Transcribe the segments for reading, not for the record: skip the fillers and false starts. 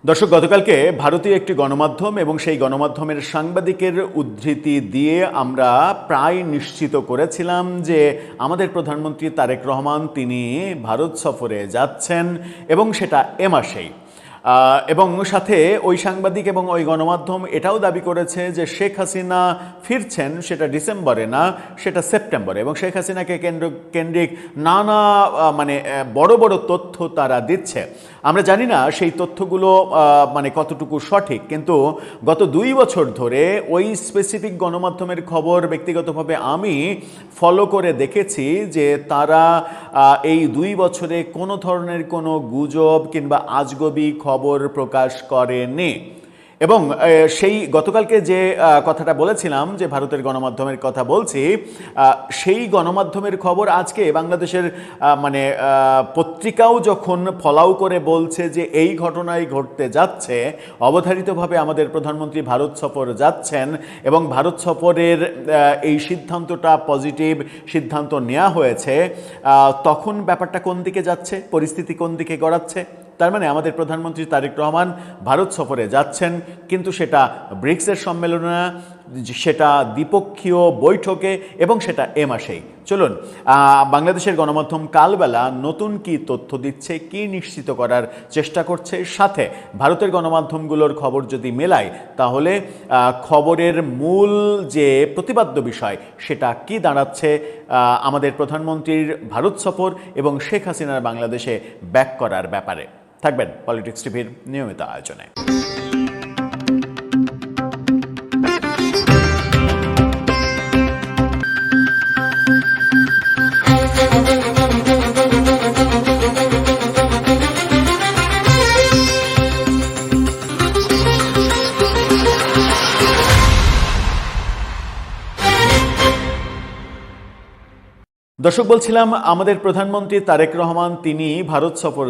দর্শক, গতকালকে ভারতীয় একটি গণমাধ্যম এবং সেই গণমাধ্যমের সাংবাদিকের উদ্ধৃতি দিয়ে আমরা প্রায় নিশ্চিত করেছিলাম যে আমাদের প্রধানমন্ত্রী তারেক রহমান তিনি ভারত সফরে যাচ্ছেন এবং সেটা এ মাসেই। এবং সাথে ওই সাংবাদিক এবং ওই গণমাধ্যম এটাও দাবি করেছে যে শেখ হাসিনা ফিরছেন সেটা ডিসেম্বরে না, সেটা সেপ্টেম্বরে, এবং শেখ হাসিনাকে কেন্দ্রিক নানা বড় বড় তথ্য তারা দিচ্ছে। আমরা জানি না সেই তথ্যগুলো কতটুকু সঠিক, কিন্তু গত 2 বছর ধরে ওই স্পেসিফিক গণমাধ্যমের খবর ব্যক্তিগতভাবে আমি ফলো করে দেখেছি যে তারা এই 2 বছরে কোনো ধরনের কোনো গুজব কিংবা আজগবি খবর প্রকাশ করেনি। এবং সেই গতকালকে যে কথাটা বলেছিলাম যে ভারতের গণমাধ্যমের কথা বলছি, সেই গণমাধ্যমের খবর আজকে বাংলাদেশের পত্রিকাও যখন ফলাও করে বলছে যে এই ঘটনাই ঘটতে যাচ্ছে, অবধারিতভাবে আমাদের প্রধানমন্ত্রী ভারত সফর যাচ্ছেন এবং ভারত সফরের এই সিদ্ধান্তটা পজিটিভ সিদ্ধান্ত নেওয়া হয়েছে, তখন ব্যাপারটা কোন দিকে যাচ্ছে, পরিস্থিতি কোন দিকে গড়াচ্ছে? তার মানে আমাদের প্রধানমন্ত্রী তারেক রহমান ভারত সফরে যাচ্ছেন, কিন্তু সেটা ব্রিক্সের সম্মেলনে না, সেটা দ্বিপক্ষীয় বৈঠকে, এবং সেটা এ মাসেই। চলুন, বাংলাদেশের গণমাধ্যম কালবেলা নতুন কি তথ্য দিচ্ছে, কি নিশ্চিত করার চেষ্টা করছে, সাথে ভারতের গণমাধ্যমগুলোর খবর যদি মেলায় তাহলে খবরের মূল যে প্রতিপাদ্য বিষয় সেটা কি দাঁড়াচ্ছে আমাদের প্রধানমন্ত্রীর ভারত সফর এবং শেখ হাসিনার বাংলাদেশে ব্যাক করার ব্যাপারে। থাকবেন পলিটিক্স টিভির নিয়মিত আয়োজনে। দর্শক, বলছিলাম আমাদের প্রধানমন্ত্রী তারেক রহমান তিনি ভারত সফর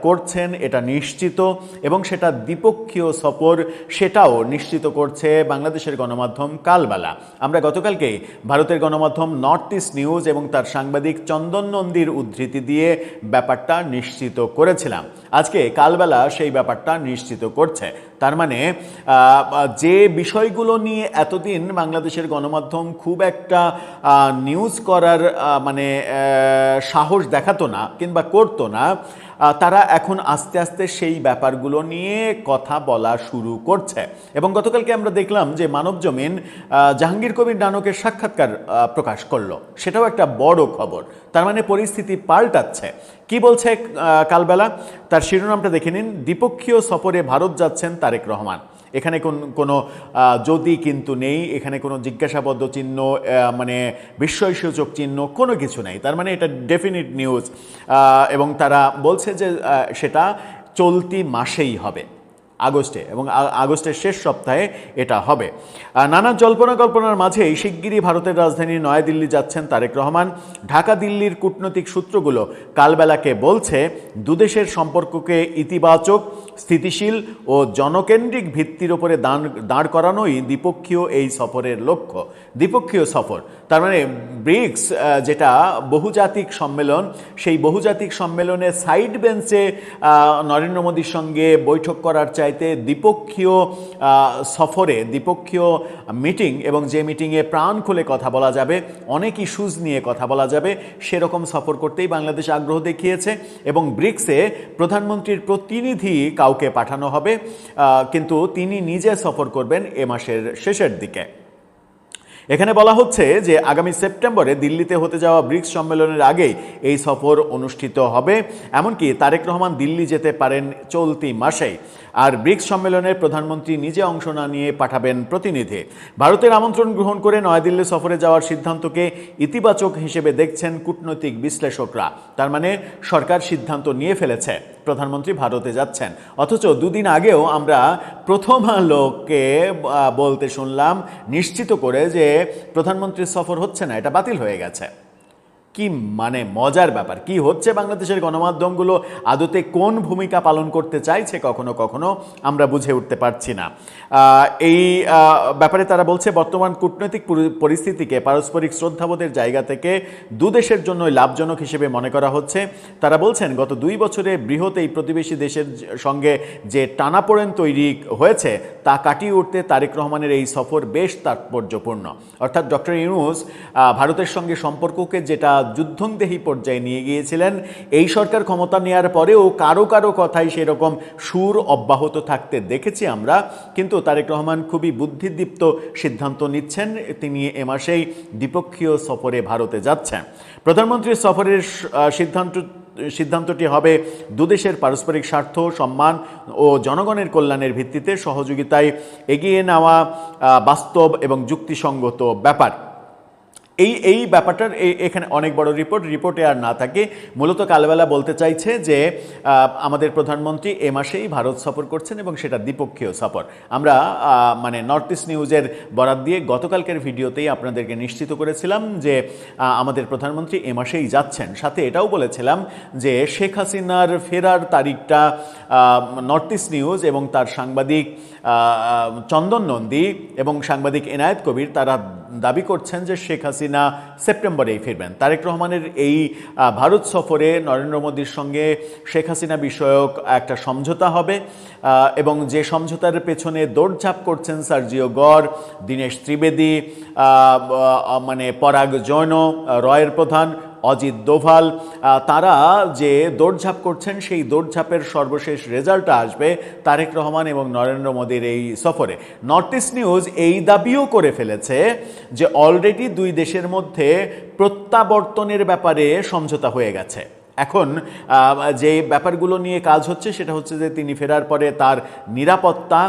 করছেন এটা নিশ্চিত, এবং সেটা দ্বিপক্ষীয় সফর সেটাও নিশ্চিত করছে বাংলাদেশের গণমাধ্যম কালবেলা। আমরা গতকালকেই ভারতের গণমাধ্যম নর্থ ইস্ট নিউজ এবং তার সাংবাদিক চন্দন নন্দীর উদ্ধৃতি দিয়ে ব্যাপারটা নিশ্চিত করেছিলাম। আজকে কালবেলা সেই ব্যাপারটা নিশ্চিত করছে। তার মানে যে বিষয়গুলো নিয়ে এতদিন বাংলাদেশের গণমাধ্যম খুব একটা নিউজ করার সাহস দেখাতো না কিংবা করতো না, তারা এখন আস্তে আস্তে সেই ব্যাপারগুলো নিয়ে কথা বলা শুরু করছে। এবং গতকালকে আমরা দেখলাম যে মানবজমিন জাহাঙ্গীর কবির নানকের সাক্ষাৎকার প্রকাশ করলো, সেটাও একটা বড় খবর। তার মানে পরিস্থিতি পাল্টাচ্ছে। কি বলছে কালবেলা, তার শিরোনামটা দেখে নিন। দ্বিপক্ষীয় সফরে ভারত যাচ্ছেন তারেক রহমান। এখানে কোনো যদি কিন্তু নেই, এখানে কোনো জিজ্ঞাসাবদ্ধ চিহ্ন বিস্ময়সূচক চিহ্ন কোনো কিছু নেই। তার মানে এটা ডেফিনিট নিউজ, এবং তারা বলছে যে সেটা চলতি মাসেই হবে, আগস্টে, এবং আগস্টের শেষ সপ্তাহে এটা হবে। নানা জল্পনা কল্পনার মাঝেই শিগগিরই ভারতের রাজধানী নয়াদিল্লি যাচ্ছেন তারেক রহমান। ঢাকা দিল্লির কূটনৈতিক সূত্রগুলো কালবেলাকে বলছে দুদেশের সম্পর্ককে ইতিবাচক, স্থিতিশীল ও জনকেন্দ্রিক ভিত্তির উপরে দাঁড় করানোই দ্বিপক্ষীয় এই সফরের লক্ষ্য। দ্বিপক্ষীয় সফর তার মানে ব্রিক্স যেটা বহুজাতিক সম্মেলন, সেই বহুজাতিক সম্মেলনে সাইড বেঞ্চে নরেন্দ্র মোদীর সঙ্গে বৈঠক করার চাইতে দ্বিপক্ষীয় সফরে, দ্বিপক্ষীয় মিটিং, এবং যে মিটিংয়ে প্রাণ খুলে কথা বলা যাবে, অনেক ইস্যুজ নিয়ে কথা বলা যাবে, সেরকম সফর করতেই বাংলাদেশ আগ্রহ দেখিয়েছে। এবং ব্রিক্সে প্রধানমন্ত্রীর প্রতিনিধি কাউকে পাঠানো হবে, কিন্তু তিনি নিজে সফর করবেন এ মাসের শেষের দিকে। এখানে বলা হচ্ছে যে আগামী সেপ্টেম্বরে দিল্লিতে হতে যাওয়া ব্রিক্স সম্মেলনের আগেই এই সফর অনুষ্ঠিত হবে। এমনকি তারেক রহমান দিল্লি যেতে পারেন চলতি মাসেই। আর ব্রিক্স সম্মেলনে প্রধানমন্ত্রী নিজে অংশ না নিয়ে পাঠাবেন প্রতিনিধি। ভারতের আমন্ত্রণ গ্রহণ করে নয়াদিল্লি সফরে যাওয়ার সিদ্ধান্তকে ইতিবাচক হিসেবে দেখছেন কূটনৈতিক বিশ্লেষকরা। তার মানে সরকার সিদ্ধান্ত নিয়ে ফেলেছে, প্রধানমন্ত্রী ভারতে যাচ্ছেন। অথচ 2 দিন আগেও আমরা প্রথম আলোকে বলতে শুনলাম নিশ্চিত করে যে প্রধানমন্ত্রীর সফর হচ্ছে না, এটা বাতিল হয়ে গেছে। কি মানে মজার ব্যাপার, কি হচ্ছে বাংলাদেশের গণমাধ্যমগুলো আদতে কোন ভূমিকা পালন করতে চাইছে কখনো কখনো আমরা বুঝে উঠতে পারছি না। এই ব্যাপারে তারা বলছে বর্তমান কূটনৈতিক পরিস্থিতিকে পারস্পরিক শ্রদ্ধাবোধের জায়গা থেকে দুদেশের জন্য লাভজনক হিসেবে মনে করা হচ্ছে। তারা বলছেন গত 2 বছরে বৃহৎ এই প্রতিবেশী দেশের সঙ্গে যে টানাপোড়েন তৈরি হয়েছে তা কাটিয়ে উঠতে তারেক রহমানের এই সফর বেশ তাৎপর্যপূর্ণ। অর্থাৎ ডক্টর ইউনূস ভারতের সঙ্গে সম্পর্ককে যেটা যুদ্ধংদেহী পর্যায়ে নিয়ে গিয়েছিলেন, এই সরকার ক্ষমতা নেওয়ার পরেও কারো কারো কথাই সেরকম সুর অব্যাহত থাকতে দেখেছি আমরা। কিন্তু তারেক রহমান খুবই বুদ্ধিদীপ্ত সিদ্ধান্ত নিচ্ছেন, তিনি এ মাসেই দ্বিপক্ষীয় সফরে ভারতে যাচ্ছেন। প্রধানমন্ত্রীর সফরের সিদ্ধান্তটি হবে দুদেশের পারস্পরিক স্বার্থ, সম্মান ও জনগণের কল্যাণের ভিত্তিতে সহযোগিতায় এগিয়ে নেওয়া বাস্তব এবং যুক্তিসঙ্গত ব্যাপার। এই ব্যাপারটার এখানে অনেক বড় রিপোর্টে আর না থাকে, মূলত কালবেলা বলতে চাইছে যে আমাদের প্রধানমন্ত্রী এ মাসেই ভারত সফর করছেন এবং সেটা দ্বিপক্ষীয় সফর। আমরা মানে নর্থ ইস্ট নিউজের বরাত দিয়ে গতকালকের ভিডিওতেই আপনাদেরকে নিশ্চিত করেছিলাম যে আমাদের প্রধানমন্ত্রী এ মাসেই যাচ্ছেন। সাথে এটাও বলেছিলাম যে শেখ হাসিনার ফেরার তারিখটা নর্থ ইস্ট নিউজ এবং তার সাংবাদিক চন্দন নন্দী এবং সাংবাদিক এনায়েত কবির তারা দাবি করছেন যে শেখ হাসিনা সেপ্টেম্বরেই ফিরবেন। তারেক রহমানের এই ভারত সফরে নরেন্দ্র মোদীর সঙ্গে শেখ হাসিনা বিষয়ক একটা সমঝোতা হবে এবং যে সমঝোতার পেছনে দৌড়ঝাঁপ করছেন সার্জিও গড়, দীনেশ ত্রিবেদী, মানে পরাগ জৈন, রয়ের প্রধান, অজিত দোভাল, তারা যে দৌড়ঝাঁপ করছেন সেই দৌড়ঝাঁপের সর্বশেষ রেজাল্টটা আসবে তারেক রহমান এবং নরেন্দ্র মোদীর এই সফরে। নর্থ ইস্ট নিউজ এই দাবিও করে ফেলেছে যে অলরেডি 2 দেশের মধ্যে প্রত্যাবর্তনের ব্যাপারে সমঝোতা হয়ে গেছে। এখন যে ব্যাপারগুলো নিয়ে কাজ হচ্ছে সেটা হচ্ছে যে তিনি ফেরার পরে তার নিরাপত্তা,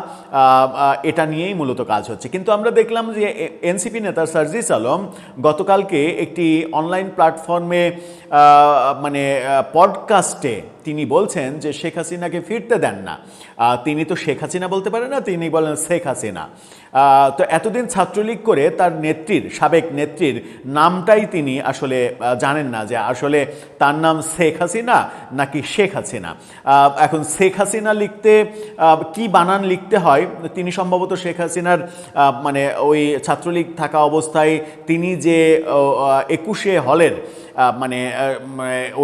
এটা নিয়েই মূলত কাজ হচ্ছে। কিন্তু আমরা দেখলাম যে এনসিপি নেতা সার্জিস আলম গতকালকে একটি অনলাইন প্ল্যাটফর্মে মানে পডকাস্টে তিনি বলছেন যে শেখ হাসিনাকে ফিরতে দেন না। তিনি তো শেখ হাসিনা বলতে পারেন না, তিনি বলেন শেখ হাসিনা। তো এতদিন ছাত্রলীগ করে তার নেত্রীর, সাবেক নেত্রীর নামটাই তিনি আসলে জানেন না যে আসলে তার নাম শেখ হাসিনা নাকি শেখ হাসিনা। এখন শেখ হাসিনা লিখতে কি বানান লিখতে হয়, তিনি সম্ভবত শেখ হাসিনার মানে ওই ছাত্রলীগ থাকা অবস্থায় তিনি যে 21শে হলের মানে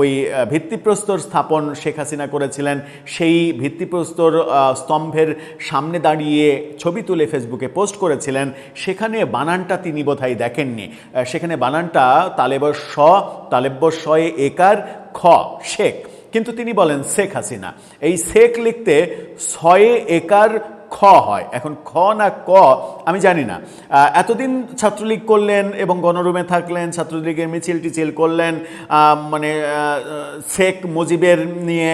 ওই ভিত্তিপ্রস্তর স্থাপন শেখ হাসিনা করেছিলেন, সেই ভিত্তিপ্রস্তর স্তম্ভের সামনে দাঁড়িয়ে ছবি তুলে ফেসবুকে পোস্ট করেছিলেন। সেখানে বানানটা তিনি বোধহয় দেখেননি। সেখানে বানানটা তালেব্য একার খ শেখ, কিন্তু তিনি বলেন শেখ হাসিনা। এই শেখ লিখতে 6 একার খ হয়। এখন খ না ক আমি জানি না। এতদিন ছাত্রলীগ করলেন এবং গণরুমে থাকলেন, ছাত্রলীগের মিছিল টিছিল করলেন, মানে শেখ মুজিবের নিয়ে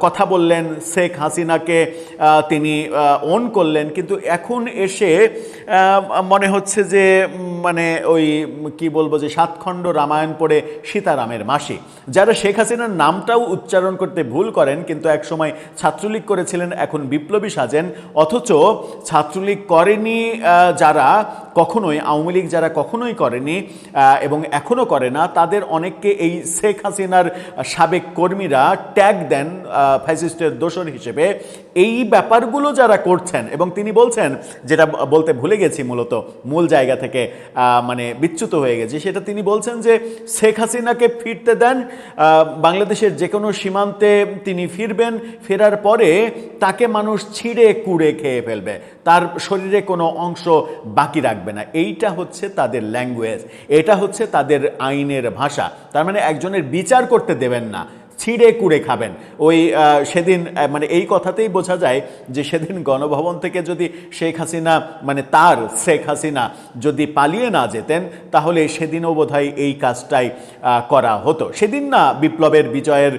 কথা বললেন, শেখ হাসিনাকে তিনি ওন করলেন, কিন্তু এখন এসে মনে হচ্ছে যে মানে ওই কি বলবো যে 7 খণ্ড রামায়ণ পড়ে সীতারামের মাসি। যারা শেখ হাসিনার নামটাও উচ্চারণ করতে ভুল করেন কিন্তু একসময় ছাত্রলীগ করেছিলেন, এখন বিপ্লবী সাজেন, অথচ ছাত্রলীগ করেনি যারা কখনোই, আওয়ামী লীগ যারা কখনোই করেনি এবং এখনও করে না, তাদের অনেককে এই শেখ হাসিনার সাবেক কর্মীরা ট্যাগ দেন ফ্যাসিস্টের দোসর হিসেবে। এই ব্যাপারগুলো যারা করছেন, এবং তিনি বলছেন, যেটা বলতে ভুলে গেছি, মূলত মূল জায়গা থেকে মানে বিচ্যুত হয়ে গেছে, সেটা তিনি বলছেন যে শেখ হাসিনাকে ফিরতে দেন, বাংলাদেশের যে কোনো সীমান্তে তিনি ফিরবেন, ফেরার পরে তাকে মানুষ ছিঁড়ে কুড়ে খেয়ে ফেলবে, তার শরীরে কোনো অংশ বাকি রাখবে না। এইটা হচ্ছে তাদের ল্যাঙ্গুয়েজ, এটা হচ্ছে তাদের আইনের ভাষা। তার মানে একজনের বিচার করতে দেবেন না, ছিঁড়ে কুড়ে খাবেন। ওই সেদিন মানে এই কথাতেই বোঝা যায় যে সেদিন গণভবন থেকে যদি শেখ হাসিনা, মানে তার শেখ হাসিনা যদি পালিয়ে না যেতেন, তাহলে সেদিনও বোধহয় এই কাজটাই করা হতো। সেদিন না বিপ্লবের বিজয়ের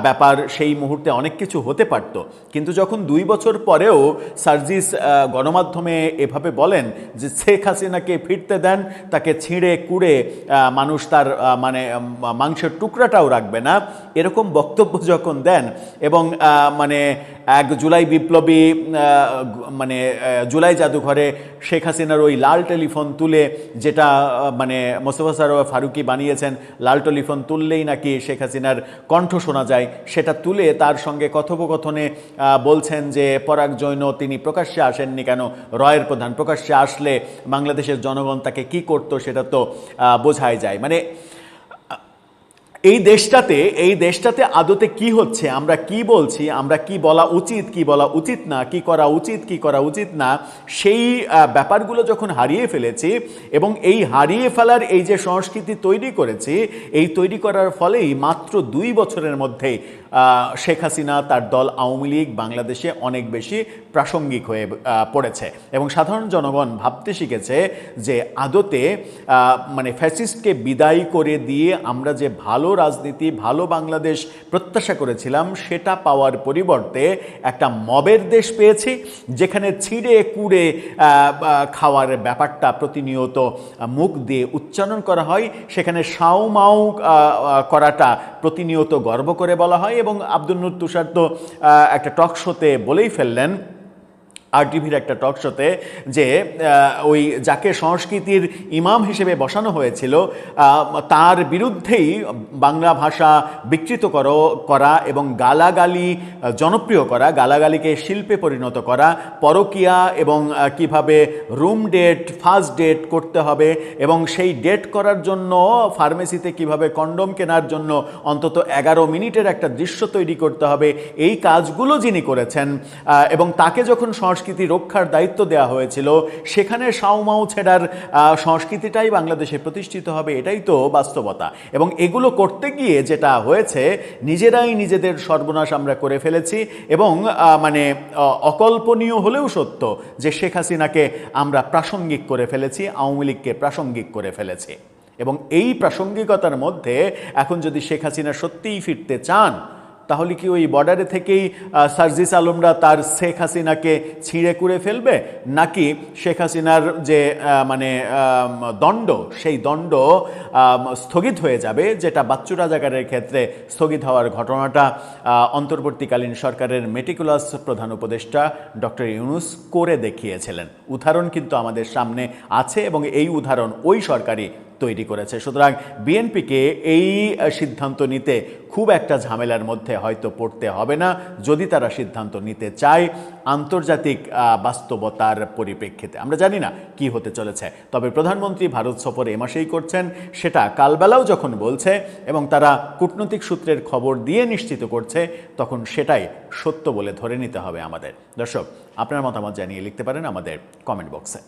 ব্যাপার, সেই মুহূর্তে অনেক কিছু হতে পারত, কিন্তু যখন 2 বছর পরেও সার্জিস গণমাধ্যমে এভাবে বলেন যে শেখ হাসিনাকে ফিরতে দেন, তাকে ছিঁড়ে কুড়ে মানুষ তার মানে মাংসের টুকরাটাও রাখবে না, এরকম এরকম বক্তব্য যখন দেন এবং মানে এক জুলাই বিপ্লবী মানে জুলাই জাদুঘরে শেখ হাসিনার ওই লাল টেলিফোন তুলে, যেটা মানে মোস্তফা সরোয়ার ফারুকী বানিয়েছেন, লাল টেলিফোন তুললেই নাকি শেখ হাসিনার কণ্ঠ শোনা যায়, সেটা তুলে তার সঙ্গে কথোপকথনে বলছেন যে পরাগ জৈন তিনি প্রকাশ্যে আসেননি কেন, রয়ের প্রধান প্রকাশ্যে আসলে বাংলাদেশের জনগণ তাকে কি করতো সেটা তো বোঝাই যায়। মানে এই দেশটাতে আদতে কি হচ্ছে, আমরা কি বলছি, আমরা কি বলা উচিত কি বলা উচিত না, কি করা উচিত কি করা উচিত না, সেই ব্যাপারগুলো যখন হারিয়ে ফেলেছি এবং এই হারিয়ে ফেলার এই যে সংস্কৃতি তৈরি করেছি, এই তৈরি করার ফলেই মাত্র 2 বছরের মধ্যেই শেখ হাসিনা, তার দল আওয়ামী লীগ বাংলাদেশে অনেক বেশি প্রাসঙ্গিক হয়ে পড়েছে এবং সাধারণ জনগণ ভাবতে শিখেছে যে আদতে মানে ফ্যাসিস্টকে বিদায় করে দিয়ে আমরা যে ভালো রাজনীতি, ভালো বাংলাদেশ প্রত্যাশা করেছিলাম, সেটা পাওয়ার পরিবর্তে একটা মবের দেশ পেয়েছি, যেখানে ছিঁড়ে কুড়ে খাওয়ার ব্যাপারটা প্রতিনিয়ত মুখ দিয়ে উচ্চারণ করা হয়, সেখানে সাউ মাউ করাটা প্রতিনিয়ত গর্ব করে বলা হয়। এবং আব্দুল নূর তুষার তো একটা টক শোতে বলেই ফেললেন, আরটিভির একটা টক শোতে, যে ওই যাকে সংস্কৃতির ইমাম হিসেবে বসানো হয়েছিল তার বিরুদ্ধেই বাংলা ভাষা বিকৃত করা এবং গালাগালি জনপ্রিয় করা, গালাগালিকে শিল্পে পরিণত করা, পরকীয়া এবং কিভাবে রুম ডেট, ফার্স্ট ডেট করতে হবে এবং সেই ডেট করার জন্য ফার্মেসিতে কিভাবে কন্ডোম কেনার জন্য অন্তত 11 মিনিটের একটা দৃশ্য তৈরি করতে হবে, এই কাজগুলো যিনি করেছেন এবং তাকে যখন সংস্কৃতি রক্ষার দায়িত্ব দেওয়া হয়েছিল, সেখানে সাউমাউ ছেড়ার সংস্কৃতিটাই বাংলাদেশে প্রতিষ্ঠিত হবে, এটাই তো বাস্তবতা। এবং এগুলো করতে গিয়ে যেটা হয়েছে, নিজেরাই নিজেদের সর্বনাশ আমরা করে ফেলেছি এবং মানে অকল্পনীয় হলেও সত্য যে শেখ হাসিনাকে আমরা প্রাসঙ্গিক করে ফেলেছি, আওয়ামী লীগকে প্রাসঙ্গিক করে ফেলেছি। এবং এই প্রাসঙ্গিকতার মধ্যে এখন যদি শেখ হাসিনা সত্যিই ফিরতে চান, তাহলে কি ওই বর্ডারে থেকেই সার্জিস আলমরা তার শেখ হাসিনাকে ছিঁড়ে কুড়ে ফেলবে, নাকি শেখ হাসিনার যে মানে দণ্ড, সেই দণ্ড স্থগিত হয়ে যাবে, যেটা বাচ্চু রাজাকারের ক্ষেত্রে স্থগিত হওয়ার ঘটনাটা অন্তর্বর্তীকালীন সরকারের মেটিকুলাস প্রধান উপদেষ্টা ডক্টর ইউনূস করে দেখিয়েছিলেন। উদাহরণ কিন্তু আমাদের সামনে আছে এবং এই উদাহরণ ওই সরকারই তৈরি করেছে। সুতরাং বিএনপিকে এই সিদ্ধান্ত নিতে খুব একটা ঝামেলার মধ্যে হয়তো পড়তে হবে না, যদি তারা সিদ্ধান্ত নিতে চায় আন্তর্জাতিক বাস্তবতার পরিপ্রেক্ষিতে। আমরা জানি না কি হতে চলেছে, তবে প্রধানমন্ত্রী ভারত সফর এ মাসেই করছেন, সেটা কালবেলাও যখন বলছে এবং তারা কূটনৈতিক সূত্রের খবর দিয়ে নিশ্চিত করছে, তখন সেটাই সত্য বলে ধরে নিতে হবে আমাদের। দর্শক, আপনার মতামত জানিয়ে লিখতে পারেন আমাদের কমেন্ট বক্সে।